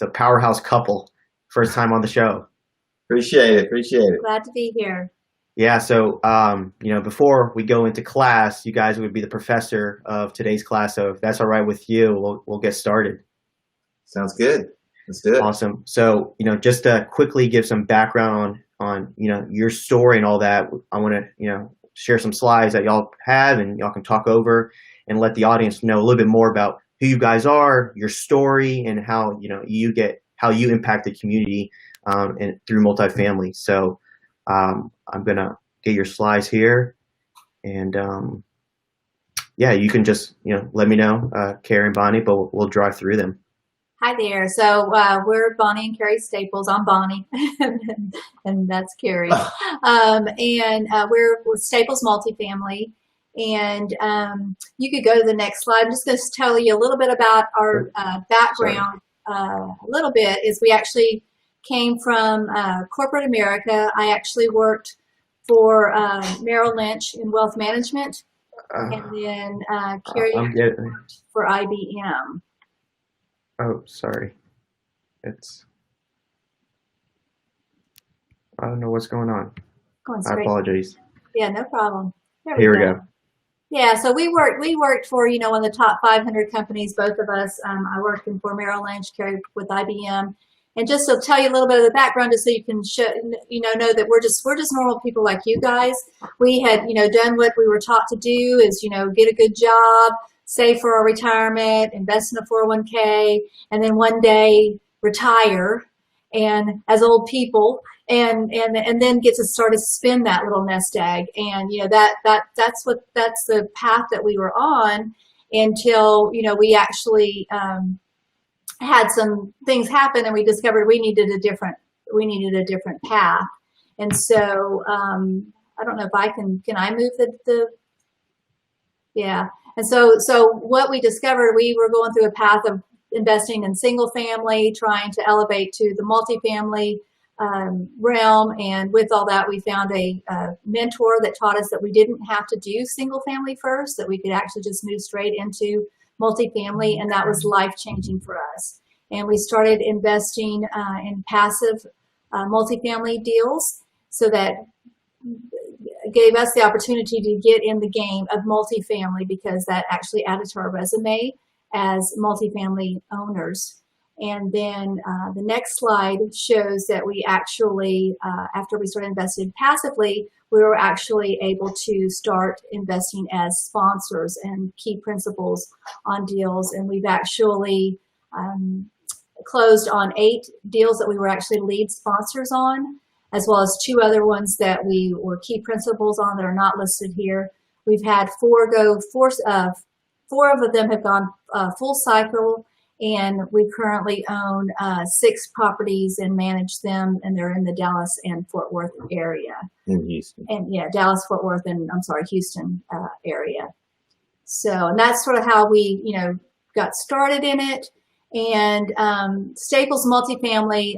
a powerhouse couple. First time on the show. Appreciate it. Appreciate it. Glad to be here. Yeah. So, before we go into class, you guys would be the professor of today's class. So if that's all right with you, we'll get started. Sounds good. Let's do it. Awesome. So, just to quickly give some background on your story and all that, I want to, share some slides that y'all have and y'all can talk over and let the audience know a little bit more about who you guys are, your story, and how, how you impact the community and through multifamily. So I'm going to get your slides here and you can just, let me know, Kerry and Bonnie, but we'll drive through them. Hi there. So we're Bonnie and Kerry Staples. I'm Bonnie, and that's Kerry. We're with Staples Multifamily. And you could go to the next slide. I'm just going to tell you a little bit about our background. A little bit is we actually came from corporate America. I actually worked for Merrill Lynch in wealth management, and then Kerry worked for IBM. Oh, sorry. I don't know what's going on. I apologize. Yeah, no problem. Here we go. Yeah, so we worked for, one of the top 500 companies, both of us. I worked for Merrill Lynch, Kerry with IBM. And just to tell you a little bit of the background, just so you can know that we're just normal people like you guys. We had, done what we were taught to do is, get a good job, save for our retirement, invest in a 401k, and then one day retire and as old people and then get to start to spin that little nest egg. And that's the path that we were on until we actually had some things happen and we discovered we needed a different path. And so I don't know if can I move the yeah. And so what we discovered, we were going through a path of investing in single family, trying to elevate to the multifamily realm. And with all that, we found a mentor that taught us that we didn't have to do single family first, that we could actually just move straight into multifamily. And that was life-changing for us. And we started investing in passive multifamily deals, so that gave us the opportunity to get in the game of multifamily, because that actually added to our resume as multifamily owners. And then the next slide shows that we actually, after we started investing passively, we were actually able to start investing as sponsors and key principals on deals. And we've actually closed on 8 deals that we were actually lead sponsors on, as well as 2 other ones that we were key principals on that are not listed here. We've had 4 of them have gone full cycle, and we currently own 6 properties and manage them, and they're in the Dallas and Fort Worth area. In Houston. And yeah, Dallas, Fort Worth, and Houston area. So, and that's sort of how we, got started in it. And Staples Multifamily,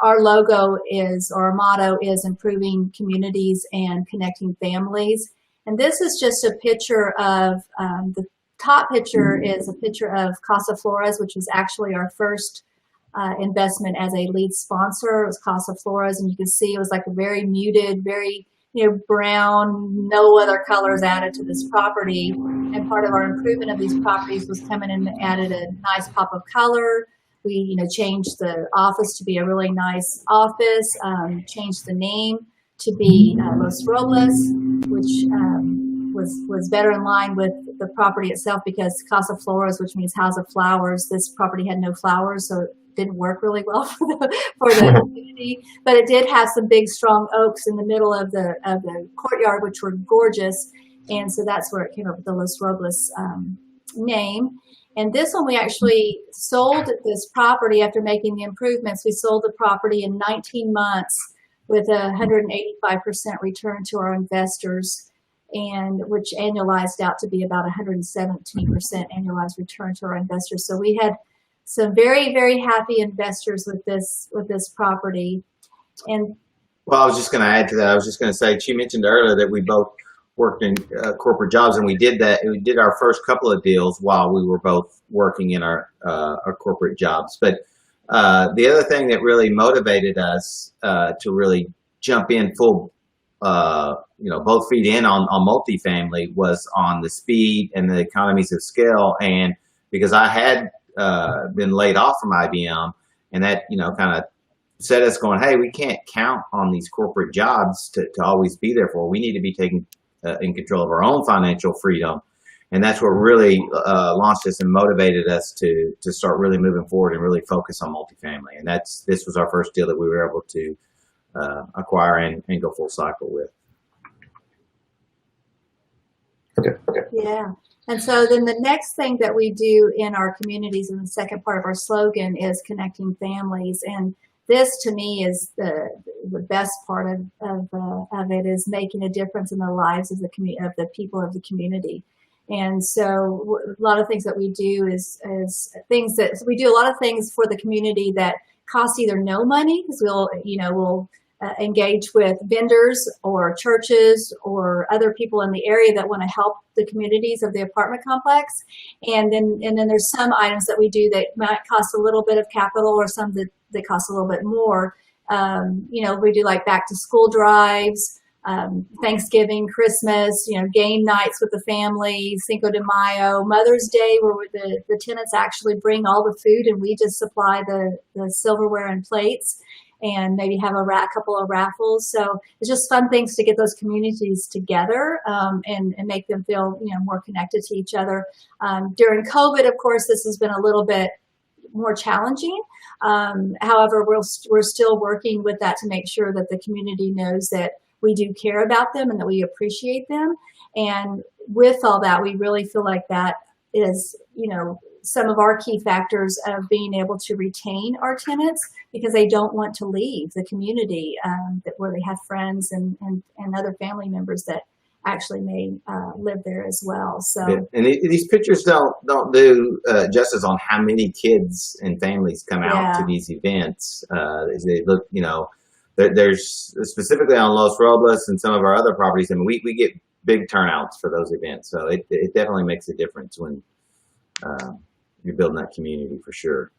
our logo is, or our motto is, improving communities and connecting families. And this is just a picture of, the top picture is a picture of Casa Flores, which was actually our first investment as a lead sponsor. It was Casa Flores, and you can see it was like a very muted, very brown, no other colors added to this property. And part of our improvement of these properties was coming in and added a nice pop of color. We, changed the office to be a really nice office, changed the name to be Los Robles, which was better in line with the property itself, because Casa Flores, which means house of flowers, this property had no flowers, so it didn't work really well for the community. But it did have some big, strong oaks in the middle of the courtyard, which were gorgeous. And so that's where it came up with the Los Robles name. And this one, we actually sold this property after making the improvements. We sold the property in 19 months with a 185% return to our investors, and which annualized out to be about 117% annualized return to our investors. So we had some very, very happy investors with this property. And well, I was just going to add to that. I was just going to say, she mentioned earlier that we both worked in corporate jobs, and we did that. We did our first couple of deals while we were both working in our corporate jobs. But The other thing that really motivated us to really jump in full, both feet in on multifamily was on the speed and the economies of scale. And because I had been laid off from IBM, and that, kind of set us going, hey, we can't count on these corporate jobs to always be there for. We need to be taking in control of our own financial freedom. And that's what really launched us and motivated us to start really moving forward and really focus on multifamily. And this was our first deal that we were able to acquire and go full cycle with. Okay. Yeah. And so then the next thing that we do in our communities, and the second part of our slogan, is connecting families. And this, to me, is the best part of it, is making a difference in the lives of the people of the community. And so a lot of things that we do is things that we do a lot of things for the community that cost either no money, because we'll engage with vendors or churches or other people in the area that want to help the communities of the apartment complex. And then there's some items that we do that might cost a little bit of capital, or some that cost a little bit more. We do like back to school drives, Thanksgiving, Christmas, game nights with the family, Cinco de Mayo, Mother's Day, where the tenants actually bring all the food and we just supply the silverware and plates, and maybe have a couple of raffles. So it's just fun things to get those communities together and make them feel more connected to each other. During COVID, of course, this has been a little bit more challenging. However, we're still working with that to make sure that the community knows that we do care about them and that we appreciate them. And with all that, we really feel like that is, some of our key factors of being able to retain our tenants, because they don't want to leave the community, where they have friends and other family members that actually may live there as well. So, and these pictures don't do justice on how many kids and families come out to these events. They look, there's specifically on Los Robles and some of our other properties, and we get big turnouts for those events. So it definitely makes a difference when you're building that community, for sure.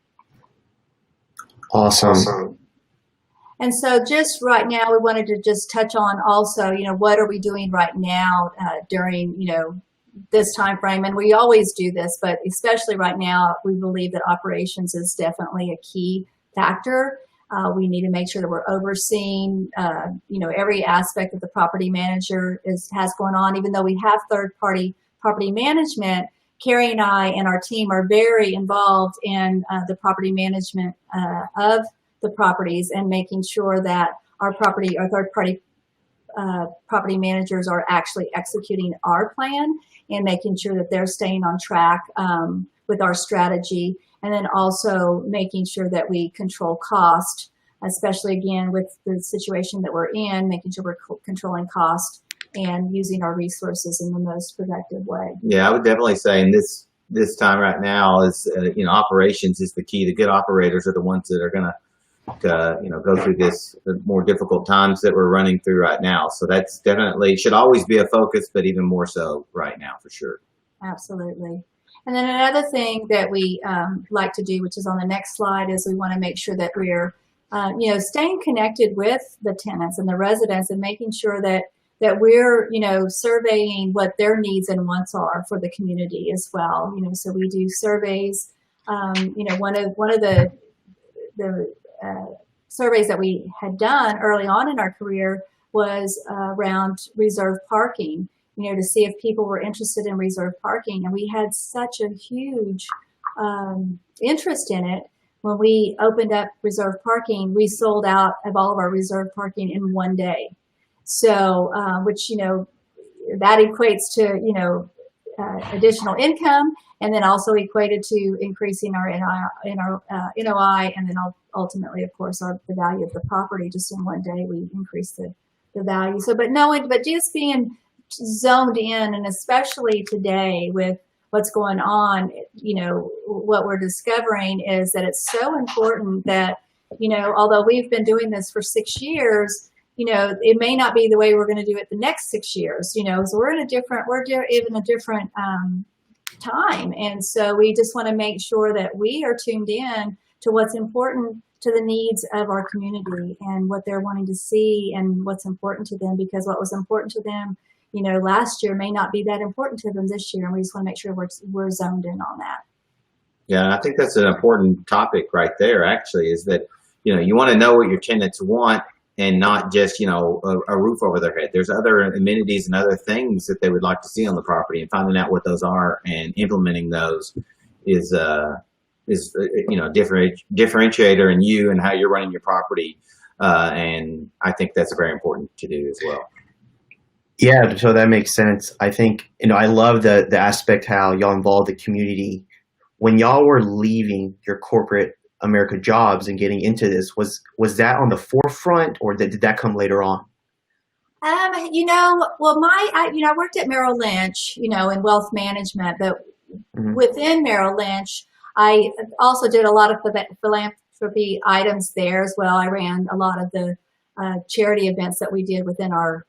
Awesome. And so just right now, we wanted to just touch on also, what are we doing right now during, this time frame? And we always do this, but especially right now, we believe that operations is definitely a key factor. We need to make sure that we're overseeing, every aspect that the property manager has going on. Even though we have third-party property management, Kerry and I and our team are very involved in the property management of the properties, and making sure that our third-party property managers are actually executing our plan and making sure that they're staying on track with our strategy. And then also making sure that we control cost, especially again with the situation that we're in, making sure we're controlling cost and using our resources in the most productive way. Yeah, I would definitely say in this time right now is operations is the key. The good operators are the ones that are going to go through this more difficult times that we're running through right now. So that's definitely should always be a focus, but even more so right now, for sure. Absolutely. And then another thing that we like to do, which is on the next slide, is we want to make sure that we're staying connected with the tenants and the residents, and making sure that we're, surveying what their needs and wants are for the community as well. So we do surveys. One of the surveys that we had done early on in our career was around reserve parking, to see if people were interested in reserve parking. And we had such a huge interest in it. When we opened up reserve parking, we sold out of all of our reserve parking in one day. So, which, that equates to, additional income, and then also equated to increasing our NOI, and then ultimately, of course, the value of the property. Just in one day, we increased the value. So, but just being zoned in, and especially today with what's going on, what we're discovering is that it's so important that, although we've been doing this for 6 years, it may not be the way we're going to do it the next 6 years, so we're in a different time. And so we just want to make sure that we are tuned in to what's important to the needs of our community and what they're wanting to see and what's important to them, because what was important to them, you know, last year may not be that important to them this year. And we just want to make sure we're zoned in on that. Yeah, and I think that's an important topic right there, actually, is that, you know, you want to know what your tenants want and not just, you know, a roof over their head. There's other amenities and other things that they would like to see on the property, and finding out what those are and implementing those is you know, differentiator in you and how you're running your property. And I think that's very important to do as well. Yeah, so that makes sense. I think, you know, I love the aspect how y'all involve the community. When y'all were leaving your corporate America jobs and getting into this, was that on the forefront, or did that come later on? You know, well, I worked at Merrill Lynch, you know, in wealth management, but within Merrill Lynch, I also did a lot of philanthropy items there as well. I ran a lot of the charity events that we did within our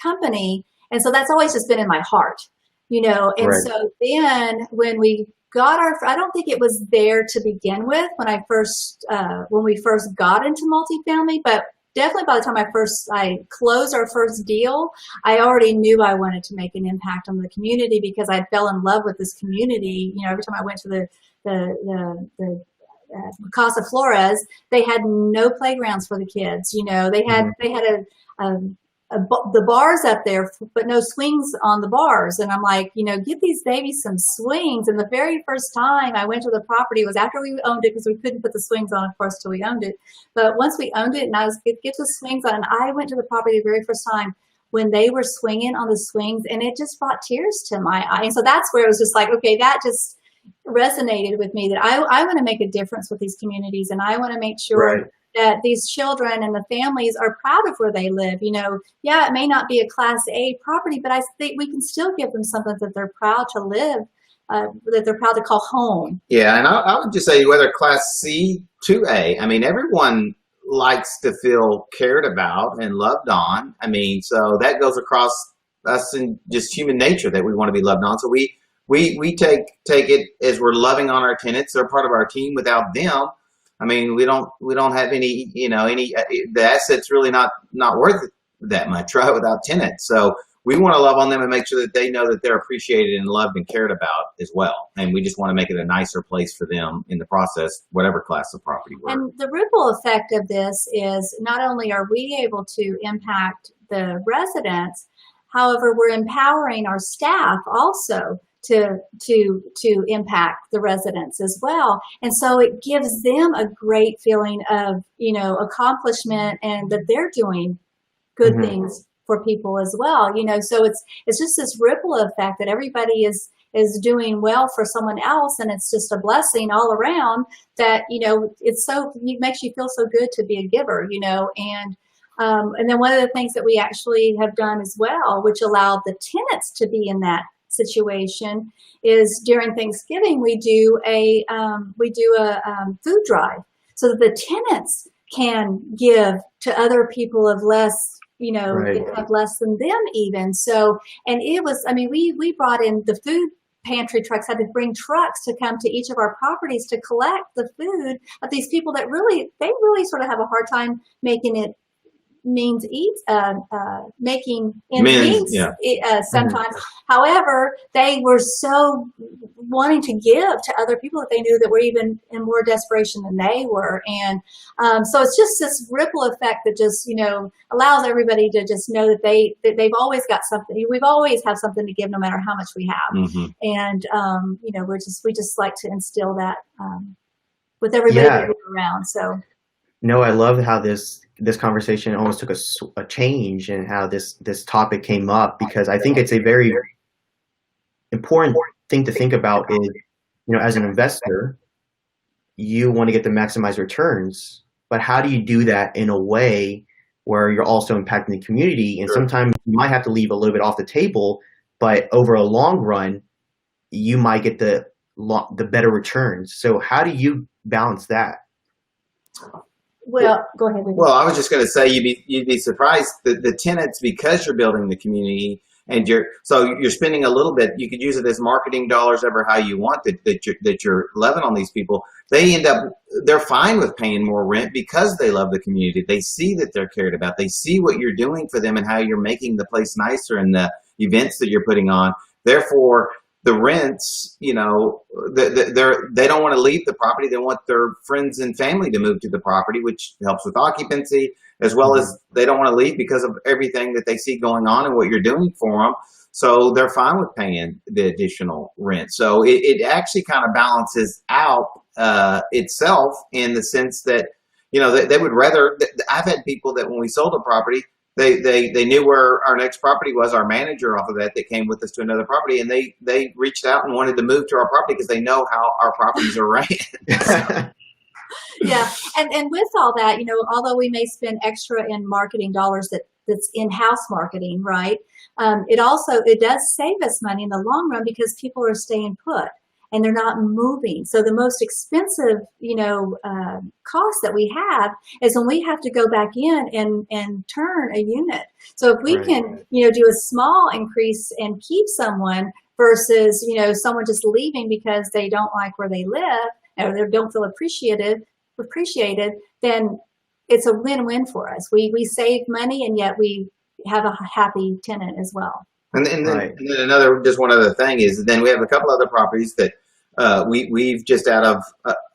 company. And so that's always just been in my heart, you know. And Right. so then when we got I don't think it was there to begin with when we first got into multifamily, but definitely by the time I closed our first deal, I already knew I wanted to make an impact on the community, because I fell in love with this community. You know, every time I went to the Casa Flores, they had no playgrounds for the kids. You know, they had the bars up there, but no swings on the bars. And I'm like, you know, give these babies some swings. And the very first time I went to the property was after we owned it, because we couldn't put the swings on, of course, till we owned it. But once we owned it and I was get the swings on, and I went to the property the very first time when they were swinging on the swings, and it just brought tears to my eye. And so that's where it was just like, okay, that just resonated with me, that I want to make a difference with these communities, and I want to make sure Right. that these children and the families are proud of where they live. You know, yeah, it may not be a Class A property, but I think we can still give them something that they're proud to live, that they're proud to call home. Yeah, and I would just say whether Class C to A, I mean, everyone likes to feel cared about and loved on. I mean, so that goes across us in just human nature, that we want to be loved on. So we take it as we're loving on our tenants. They're part of our team. Without them, I mean, we don't have any, you know, the asset's really not worth that much, right, without tenants. So we want to love on them and make sure that they know that they're appreciated and loved and cared about as well. And we just want to make it a nicer place for them in the process, whatever class of property we're in. And the ripple effect of this is not only are we able to impact the residents, however, we're empowering our staff also to impact the residents as well. And so it gives them a great feeling of, you know, accomplishment, and that they're doing good things for people as well. You know, so it's just this ripple effect that everybody is doing well for someone else, and it's just a blessing all around, that, you know, it makes you feel so good to be a giver, you know. And then one of the things that we actually have done as well, which allowed the tenants to be in that situation, is during Thanksgiving we do a food drive, so that the tenants can give to other people of less, you know, Right. have less than them even. So, and it was, I mean, we brought in the food pantry trucks, had to bring trucks to come to each of our properties to collect the food of these people that really sort of have a hard time making it making ends meet sometimes. However, they were so wanting to give to other people that they knew that were even in more desperation than they were. And so it's just this ripple effect that just, you know, allows everybody to just know that they've always got something. We've always have something to give, no matter how much we have. And you know, we just like to instill that with everybody that we're around. So no, I love how this conversation almost took a change, and how this topic came up, because I think it's a very important thing to think about. Is, you know, as an investor, you want to get the maximized returns, but how do you do that in a way where you're also impacting the community? And sometimes you might have to leave a little bit off the table, but over a long run, you might get the better returns. So how do you balance that? Well, go ahead. Well, I was just going to say, you'd be surprised that the tenants, because you're building the community and you're spending a little bit, you could use it as marketing dollars, ever how you want, that you're loving on these people. they're fine with paying more rent because they love the community. They see that they're cared about. They see what you're doing for them and how you're making the place nicer and the events that you're putting on. Therefore, the rents, they don't want to leave the property. They want their friends and family to move to the property, which helps with occupancy, as well as they don't want to leave because of everything that they see going on and what you're doing for them. So they're fine with paying the additional rent. So it actually kind of balances out itself in the sense that, they would rather. I've had people that when we sold a property, they knew where our next property was, our manager off of that came with us to another property, and they reached out and wanted to move to our property because they know how our properties are ran. Yeah, and with all that, although we may spend extra in marketing dollars that's in-house marketing, right? It does save us money in the long run because people are staying put and they're not moving. So the most expensive, cost that we have is when we have to go back in and turn a unit. So if we can, do a small increase and keep someone versus, someone just leaving because they don't like where they live or they don't feel appreciated, then it's a win-win for us. We save money and yet we have a happy tenant as well. And then one other thing is then we have a couple other properties that we've just out of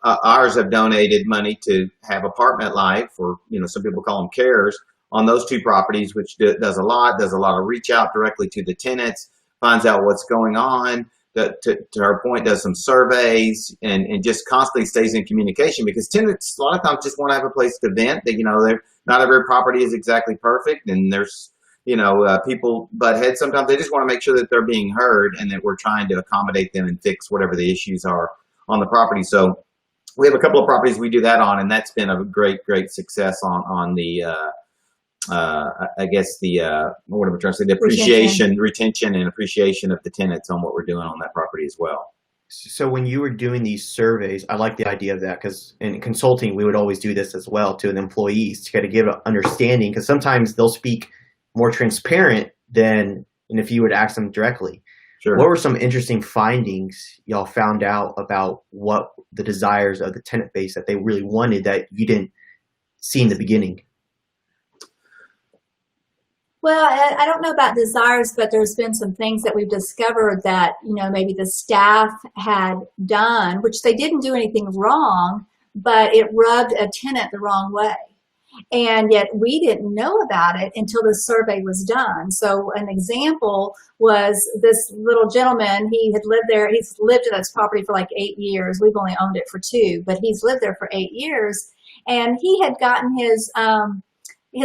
ours have donated money to have Apartment Life, or some people call them cares, on those two properties, which does a lot of reach out directly to the tenants, finds out what's going on. To our point, does some surveys and just constantly stays in communication, because tenants a lot of times just want to have a place to vent. Not every property is exactly perfect, and there's people butt heads. Sometimes they just want to make sure that they're being heard and that we're trying to accommodate them and fix whatever the issues are on the property. So we have a couple of properties we do that on, and that's been a great success on the I guess what am I trying to say? The retention and appreciation of the tenants on what we're doing on that property as well. So when you were doing these surveys, I like the idea of that, because in consulting, we would always do this as well to the employees to kind of give an understanding, because sometimes they'll speak more transparent than if you would ask them directly. Sure. What were some interesting findings y'all found out about what the desires of the tenant base that they really wanted that you didn't see in the beginning? Well, I don't know about desires, but there's been some things that we've discovered that, maybe the staff had done, which they didn't do anything wrong, but it rubbed a tenant the wrong way. And yet we didn't know about it until the survey was done. So an example was this little gentleman. He had lived there. He's lived at this property for like 8 years. We've only owned it for 2, but he's lived there for 8 years. And he had gotten his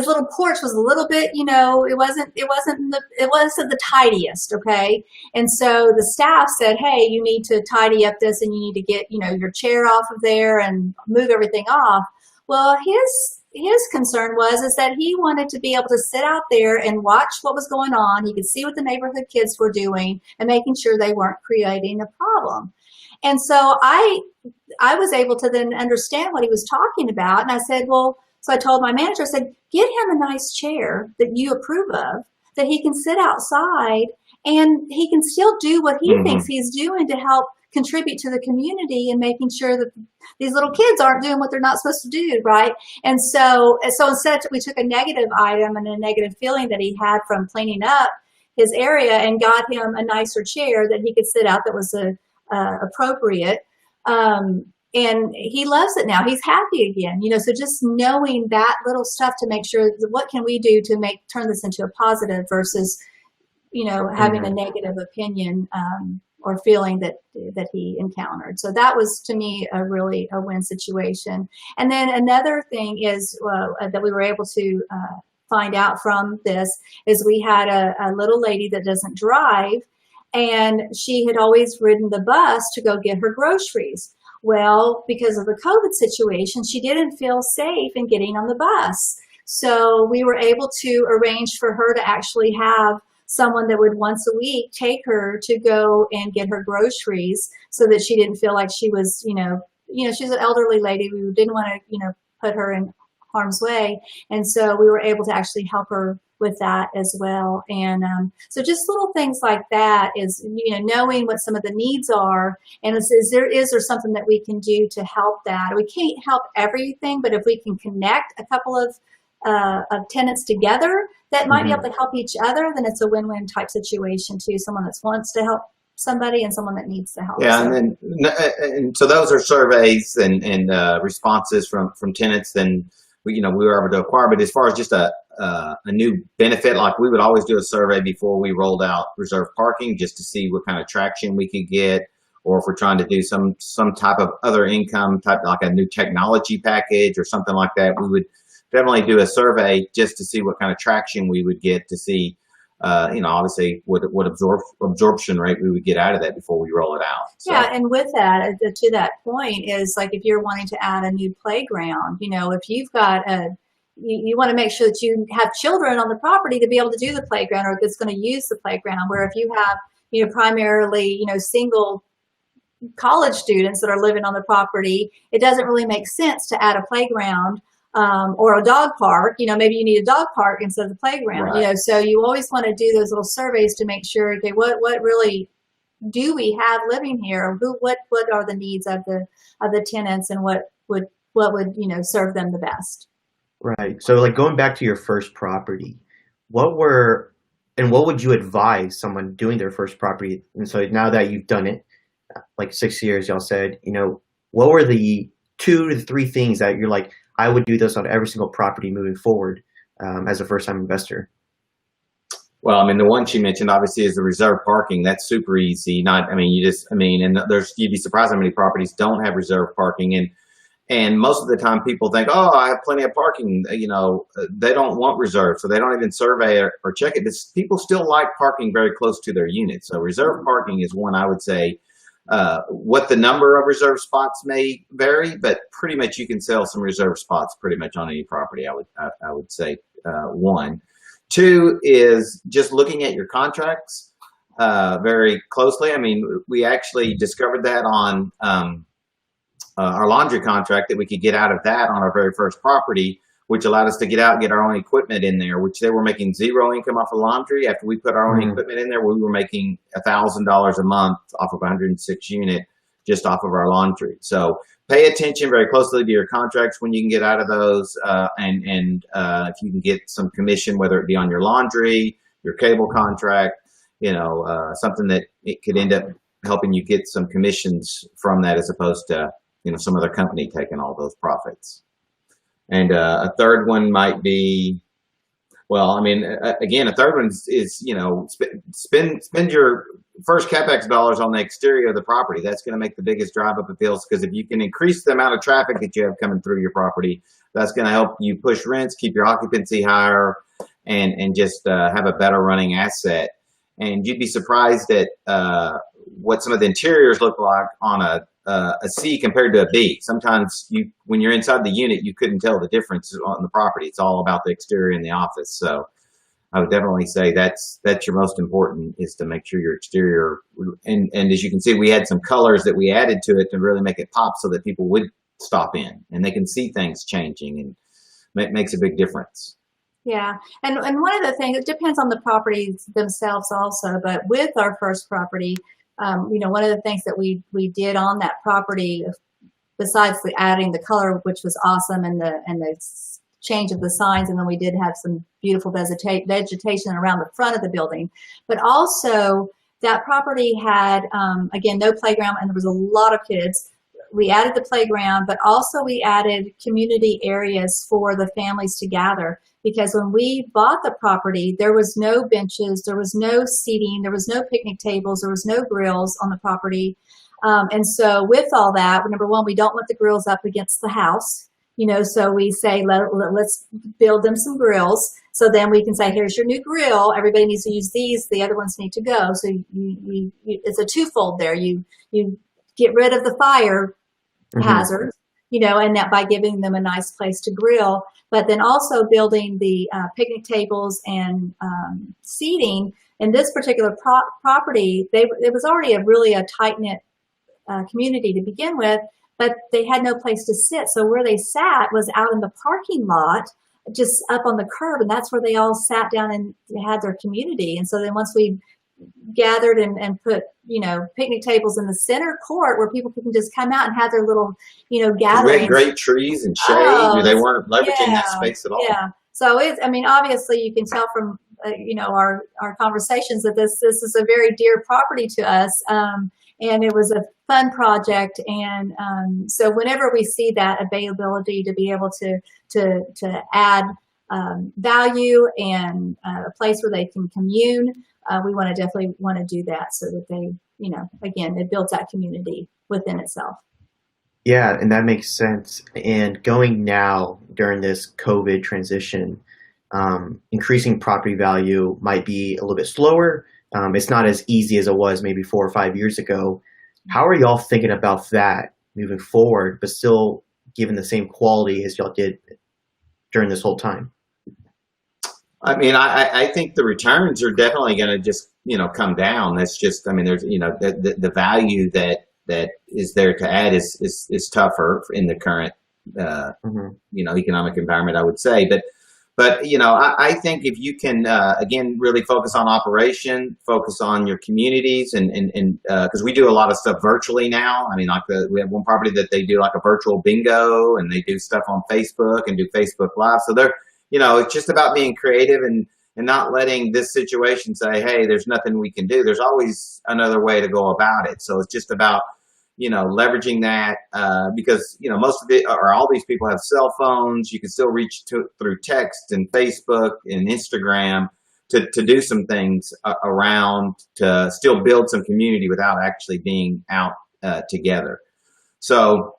little porch was a little bit, it wasn't the tidiest, okay? And so the staff said, hey, you need to tidy up this, and you need to get, your chair off of there and move everything off. Well, his concern was that he wanted to be able to sit out there and watch what was going on. He could see what the neighborhood kids were doing and making sure they weren't creating a problem. And so I was able to then understand what he was talking about. And I said, so I told my manager, I said, get him a nice chair that you approve of, that he can sit outside and he can still do what he thinks he's doing to help contribute to the community and making sure that these little kids aren't doing what they're not supposed to do, right? And so instead we took a negative item and a negative feeling that he had from cleaning up his area and got him a nicer chair that he could sit out that was appropriate. And he loves it now. He's happy again, so just knowing that little stuff to make sure what can we do to turn this into a positive versus, having a negative opinion or feeling that he encountered. So that was, to me, a win situation. And then another thing is that we were able to find out from this is we had a little lady that doesn't drive, and she had always ridden the bus to go get her groceries. Well, because of the COVID situation, she didn't feel safe in getting on the bus. So we were able to arrange for her to actually have someone that would once a week take her to go and get her groceries so that she didn't feel like she was, she's an elderly lady. We didn't want to, put her in harm's way. And so we were able to actually help her with that as well. And so just little things like that is, knowing what some of the needs are, and is there something that we can do to help that? We can't help everything, but if we can connect a couple of tenants together that might be able to help each other, then it's a win-win type situation too. Someone that wants to help somebody and someone that needs the help. Yeah, so. and so those are surveys and responses from tenants. Then we were able to acquire. But as far as just a new benefit, like we would always do a survey before we rolled out reserve parking, just to see what kind of traction we could get, or if we're trying to do some type of other income type, like a new technology package or something like that. We would definitely do a survey just to see what kind of traction we would get, to see obviously what absorption rate we would get out of that before we roll it out. So. Yeah, and with that, to that point, is like if you're wanting to add a new playground, if you've got you want to make sure that you have children on the property to be able to do the playground, or that's going to use the playground. Where if you have, primarily, single college students that are living on the property, it doesn't really make sense to add a playground. Or a dog park, maybe you need a dog park instead of the playground, right. So you always want to do those little surveys to make sure, okay, what really do we have living here? What are the needs of the tenants, and what would serve them the best? Right. So like going back to your first property, what would you advise someone doing their first property? And so now that you've done it, like 6 years, y'all said, what were the 2 to 3 things that you're like, I would do this on every single property moving forward as a first-time investor? Well, the one she mentioned obviously is the reserve parking. That's super easy. And you'd be surprised how many properties don't have reserve parking. And most of the time people think, oh, I have plenty of parking. They don't want reserve, so they don't even survey or check it. People still like parking very close to their unit. So reserve parking is one I would say. What the number of reserve spots may vary, but pretty much you can sell some reserve spots pretty much on any property. I would say 1. 2 is just looking at your contracts very closely. We actually discovered that on our laundry contract, that we could get out of that on our very first property, which allowed us to get out and get our own equipment in there, which they were making 0 income off of laundry. After we put our own equipment in there, we were making $1,000 a month off of 106 unit just off of our laundry. So pay attention very closely to your contracts when you can get out of those, and if you can get some commission, whether it be on your laundry, your cable contract, something that it could end up helping you get some commissions from that, as opposed to some other company taking all those profits. And a third one might be, again, a third one is spend your first CapEx dollars on the exterior of the property. That's going to make the biggest drive up appeals, because if you can increase the amount of traffic that you have coming through your property, that's going to help you push rents, keep your occupancy higher, and just have a better running asset. And you'd be surprised at what some of the interiors look like on a C compared to a B. Sometimes when you're inside the unit, you couldn't tell the difference on the property. It's all about the exterior in the office. So I would definitely say that's your most important, is to make sure your exterior, and as you can see, we had some colors that we added to it to really make it pop, so that people would stop in and they can see things changing, and it makes a big difference. Yeah, and one of the things, it depends on the properties themselves also, but with our first property, one of the things that we did on that property, besides adding the color, which was awesome, and the change of the signs, and then we did have some beautiful vegetation around the front of the building, but also that property had, again, no playground, and there was a lot of kids. We added the playground, but also we added community areas for the families to gather, because when we bought the property, there was no benches, there was no seating, there was no picnic tables, there was no grills on the property. And so with all that, number one, we don't want the grills up against the house, so we say, let's build them some grills. So then we can say, here's your new grill. Everybody needs to use these. The other ones need to go. So it's a twofold there. You get rid of the fire hazard, and that by giving them a nice place to grill, but then also building the picnic tables and seating. In this particular property, it was already a tight-knit community to begin with, but they had no place to sit. So where they sat was out in the parking lot just up on the curb, and that's where they all sat down and had their community. And so then once we gathered and put, picnic tables in the center court where people can just come out and have their little, gatherings. Great trees and shade. Oh, They weren't leveraging that yeah, space at all. yeah. So obviously you can tell from, our conversations that this is a very dear property to us. And it was a fun project. And so whenever we see that availability to be able to add value and a place where they can commune, we definitely want to do that so that they, again, it builds that community within itself. Yeah, and that makes sense. And going now during this COVID transition, increasing property value might be a little bit slower. It's not as easy as it was maybe 4 or 5 years ago. How are y'all thinking about that moving forward, but still giving the same quality as y'all did during this whole time? I mean, I think the returns are definitely going to just, come down. That's just, I mean, there's, the value that is there to add is tougher in the current, economic environment, I would say. But I think if you can, again, really focus on operation, focus on your communities, and because we do a lot of stuff virtually now. I mean, we have one property that they do like a virtual bingo, and they do stuff on Facebook and do Facebook Live. So they're, it's just about being creative and not letting this situation say, hey, there's nothing we can do. There's always another way to go about it. So it's just about, leveraging that because, most of it or all these people have cell phones. You can still reach through text and Facebook and Instagram to do some things around to still build some community without actually being out together. So,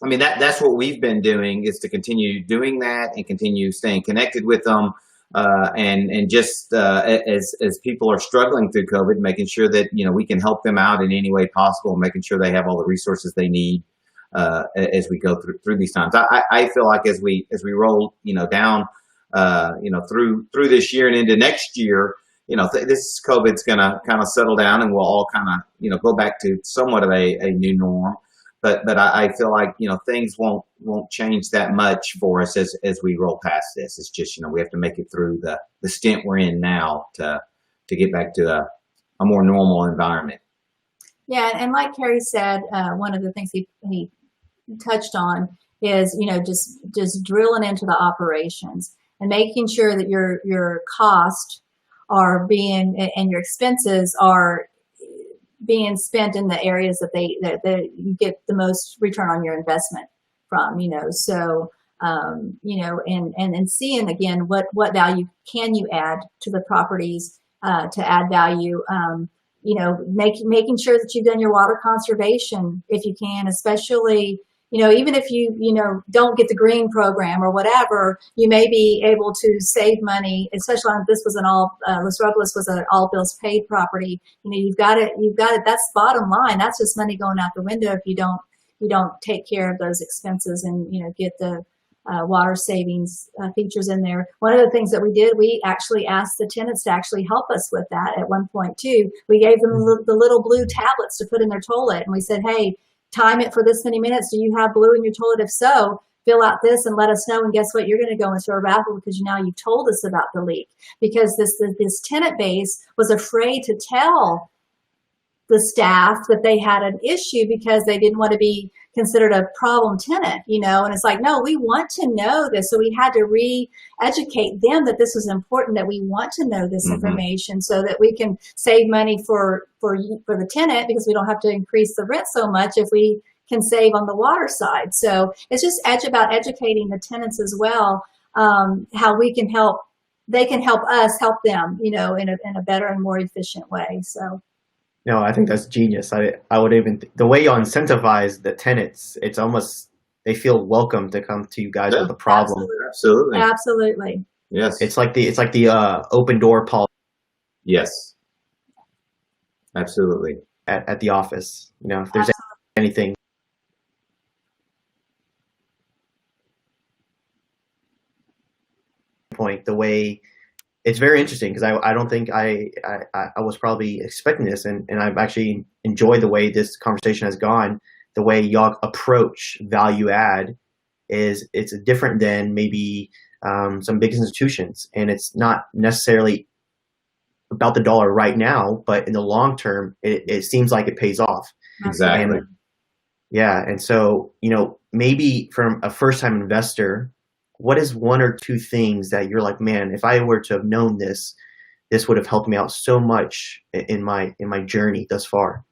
I mean, that's what we've been doing, is to continue doing that and continue staying connected with them. And just as people are struggling through COVID, making sure that, we can help them out in any way possible, making sure they have all the resources they need as we go through these times. I feel like as we roll, down, through this year and into next year, this COVID's going to kind of settle down and we'll all kind of, go back to somewhat of a new norm. But I feel like, things won't change that much for us as we roll past this. It's just, we have to make it through the stint we're in now to get back to a more normal environment. Yeah, and like Kerry said, one of the things he touched on is, just drilling into the operations and making sure that your costs are and your expenses are being spent in the areas that you get the most return on your investment from, so, and seeing again, what value can you add to the properties, to add value, making sure that you've done your water conservation if you can, especially, even if you don't get the green program or whatever, you may be able to save money, especially on this was Los Robles was an all bills paid property. You've got it. That's bottom line. That's just money going out the window if you don't take care of those expenses and, get the water savings features in there. One of the things that we did, we actually asked the tenants to actually help us with that at one point too. We gave them the little blue tablets to put in their toilet, and we said, hey, time it for this many minutes. Do you have blue in your toilet? If so, fill out this and let us know. And guess what? You're going to go into our bathroom because now you told us about the leak. Because this tenant base was afraid to tell the staff that they had an issue because they didn't want to be considered a problem tenant, and it's like, no, we want to know this. So we had to re-educate them that this is important, that we want to know this information so that we can save money for the tenant, because we don't have to increase the rent so much if we can save on the water side. So it's just about educating the tenants as well, how we can help, they can help us help them, in a better and more efficient way. So. No, I think that's genius. I would even the way you incentivize the tenants, it's almost they feel welcome to come to you guys with a problem. Absolutely. Yes. It's like the open door policy. Yes. Absolutely. At the office, if there's anything. Point the way. It's very interesting because I don't think I was probably expecting this, and I've actually enjoyed the way this conversation has gone. The way y'all approach value add it's different than maybe some big institutions, and it's not necessarily about the dollar right now, but in the long term, it seems like it pays off. Exactly. And yeah, and so maybe from a first-time investor, what is one or two things that you're like, man, if I were to have known this, this would have helped me out so much in my journey thus far?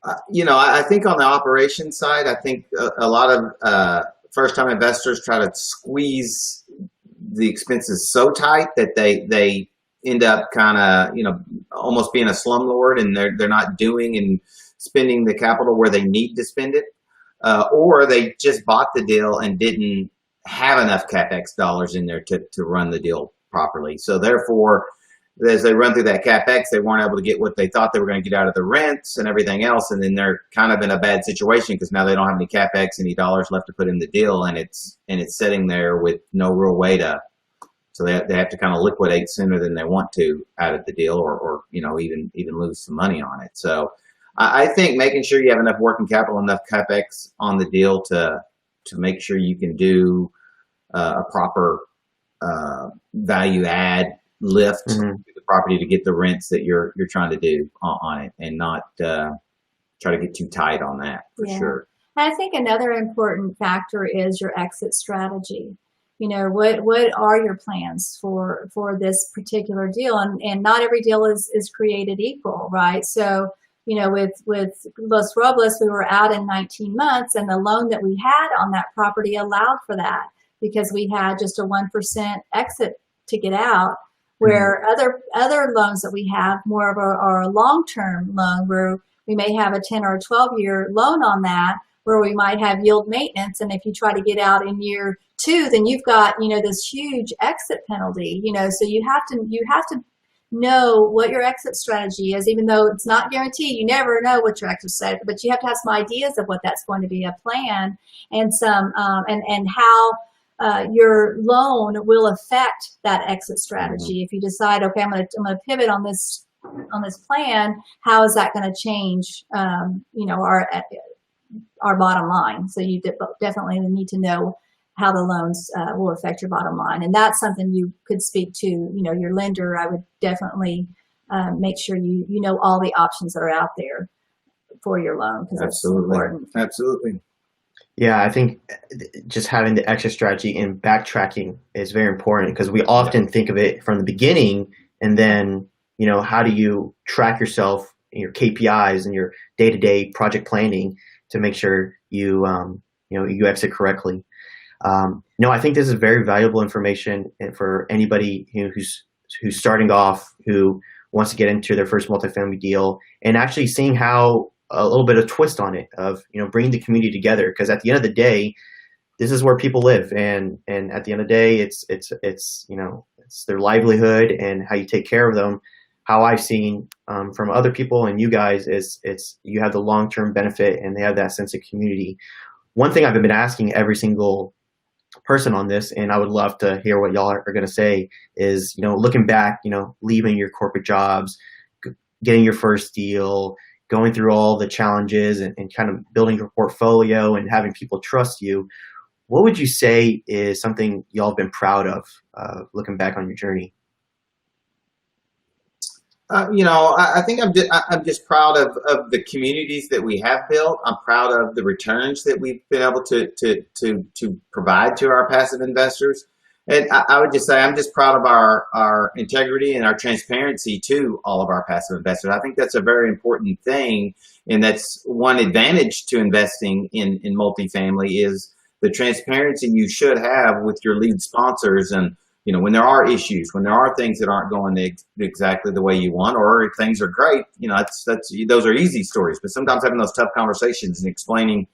I think on the operations side, I think a lot of first-time investors try to squeeze the expenses so tight that they end up kind of almost being a slumlord, and they're not doing and spending the capital where they need to spend it, or they just bought the deal and didn't have enough capex dollars in there to run the deal properly. So therefore, as they run through that capex, they weren't able to get what they thought they were going to get out of the rents and everything else, and then they're kind of in a bad situation because now they don't have any capex, any dollars left to put in the deal, and it's sitting there with no real way to. So they have to kind of liquidate sooner than they want to out of the deal, or even lose some money on it. So I think making sure you have enough working capital, enough capex on the deal to make sure you can do a proper value add lift to the property to get the rents that you're trying to do on it, and not try to get too tight on that for sure. I think another important factor is your exit strategy. What are your plans for this particular deal? And not every deal is created equal, right? So, with Los Robles, we were out in 19 months, and the loan that we had on that property allowed for that because we had just a 1% exit to get out. Where other loans that we have more of a long-term loan, where we may have a 10 or a 12-year loan on that, where we might have yield maintenance, and if you try to get out in year 2, then you've got this huge exit penalty. So you have to know what your exit strategy is, even though it's not guaranteed. You never know what your exit strategy, but you have to have some ideas of what that's going to be, a plan, and some and how your loan will affect that exit strategy. If you decide, okay, I'm going to pivot on this plan, how is that going to change our bottom line? So you definitely need to know how the loans will affect your bottom line, and that's something you could speak to. Your lender. I would definitely make sure you know all the options that are out there for your loan, because that's important. Absolutely. Yeah, I think just having the exit strategy and backtracking is very important, because we often think of it from the beginning, and then, how do you track yourself, your KPIs and your day-to-day project planning to make sure you exit correctly. I think this is very valuable information for anybody who's starting off, who wants to get into their first multifamily deal, and actually seeing how a little bit of twist on it of bringing the community together, because at the end of the day, this is where people live, and at the end of the day, it's their livelihood, and how you take care of them. How I've seen from other people and you guys is you have the long-term benefit, and they have that sense of community. One thing I've been asking every single person on this, and I would love to hear what y'all are going to say, is looking back, leaving your corporate jobs, getting your first deal, going through all the challenges, and kind of building your portfolio and having people trust you. What would you say is something y'all have been proud of looking back on your journey? I think I'm just proud of the communities that we have built. I'm proud of the returns that we've been able to provide to our passive investors. And I would just say I'm just proud of our integrity and our transparency to all of our passive investors. I think that's a very important thing, and that's one advantage to investing in multifamily is the transparency you should have with your lead sponsors. And when there are issues, when there are things that aren't going exactly the way you want, or if things are great, those are easy stories. But sometimes having those tough conversations and explaining,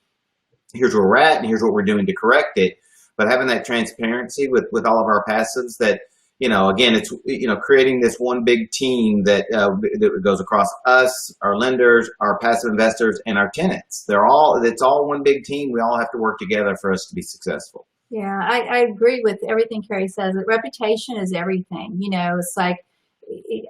here's where we're at and here's what we're doing to correct it. But having that transparency with all of our passives, that, again, it's, creating this one big team that goes across us, our lenders, our passive investors, and our tenants. It's all one big team. We all have to work together for us to be successful. Yeah, I agree with everything Kerry says. That reputation is everything. It's like,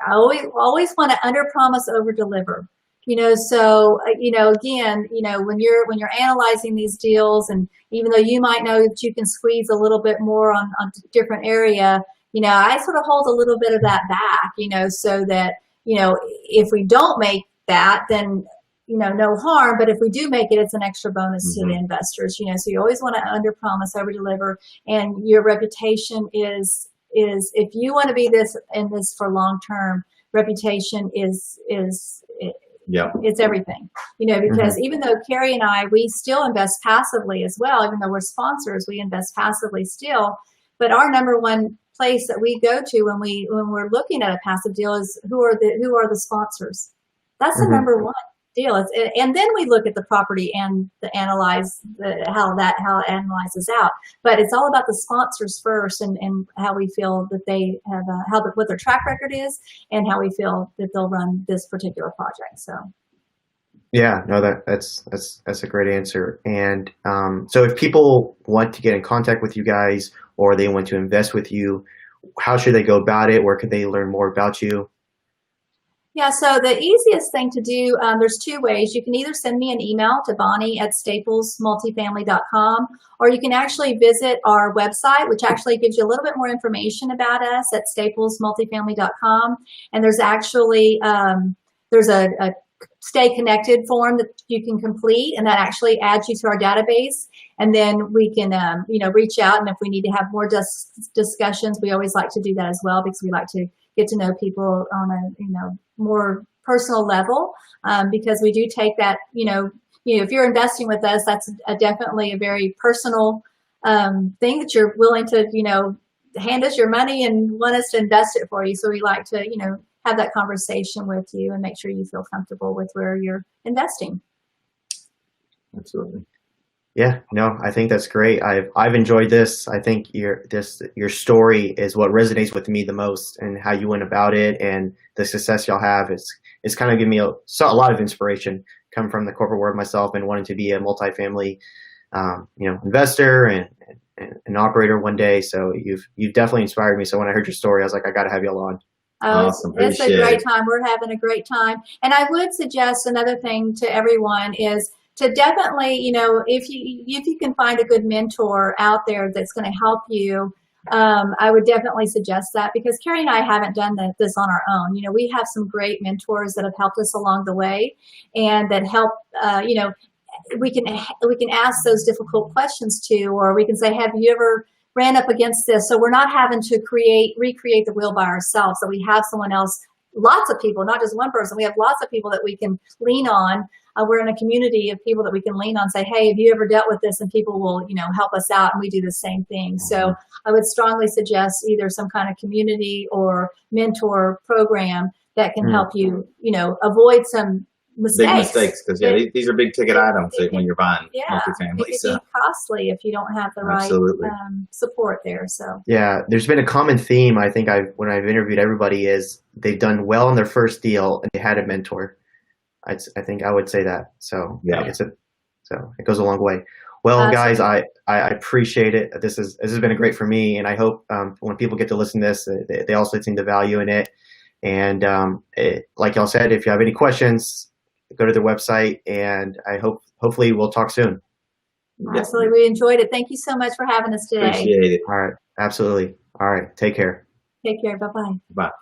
I always want to under promise, over deliver. So again, when you're analyzing these deals, and even though you might know that you can squeeze a little bit more on a different area, I sort of hold a little bit of that back, so that if we don't make that, then no harm. But if we do make it, it's an extra bonus to the investors. So you always want to under promise, over deliver, and your reputation is if you want to be in this for long term, reputation is it's everything, because even though Kerry and I, we still invest passively as well, even though we're sponsors, we invest passively still. But our number one place that we go to when we're looking at a passive deal is who are the sponsors. That's the number one deal. And then we look at the property and analyze how it analyzes out. But it's all about the sponsors first, and how we feel that they have what their track record is, and how we feel that they'll run this particular project. So. Yeah, no, that's a great answer. And so if people want to get in contact with you guys, or they want to invest with you, how should they go about it? Where could they learn more about you? Yeah, so the easiest thing to do, there's two ways. You can either send me an email to bonnie@staplesmultifamily.com, or you can actually visit our website, which actually gives you a little bit more information about us at staplesmultifamily.com. And there's actually there's a stay connected form that you can complete, and that actually adds you to our database. And then we can reach out, and if we need to have more discussions, we always like to do that as well, because we like to get to know people on a more personal level, because we do take that, if you're investing with us, that's definitely a very personal thing, that you're willing to hand us your money and want us to invest it for you. So we like to have that conversation with you and make sure you feel comfortable with where you're investing. Absolutely. Yeah, no, I think that's great. I've enjoyed this. I think your story is what resonates with me the most, and how you went about it, and the success y'all have. It's kind of given me a lot of inspiration, coming from the corporate world myself and wanting to be a multifamily, investor and an operator one day. So you've definitely inspired me. So when I heard your story, I was like, I got to have y'all on. Awesome. It's a great time. We're having a great time. And I would suggest another thing to everyone is to definitely, if you can find a good mentor out there that's going to help you, I would definitely suggest that, because Kerry and I haven't done this on our own. We have some great mentors that have helped us along the way, and that help, we can ask those difficult questions to, or we can say, have you ever ran up against this? So we're not having to recreate the wheel by ourselves. So we have someone else, lots of people, not just one person. We have lots of people that we can lean on. We're in a community of people that we can lean on, say, hey, have you ever dealt with this? And people will, help us out, and we do the same thing. So I would strongly suggest either some kind of community or mentor program that can help you, avoid some mistakes. Big mistakes, because these are big ticket items when you're buying multifamily. It can be costly if you don't have the right support there. So yeah, there's been a common theme. I think when I've interviewed everybody, is they've done well in their first deal and they had a mentor. I think I would say that. So yeah, so it goes a long way. Well, guys, I appreciate it. This has been great for me, and I hope when people get to listen to this, they also see the value in it. And like y'all said, if you have any questions, go to their website, and hopefully we'll talk soon. Absolutely, we enjoyed it. Thank you so much for having us today. Appreciate it. All right, absolutely. All right, take care. Take care. Bye-bye. Bye.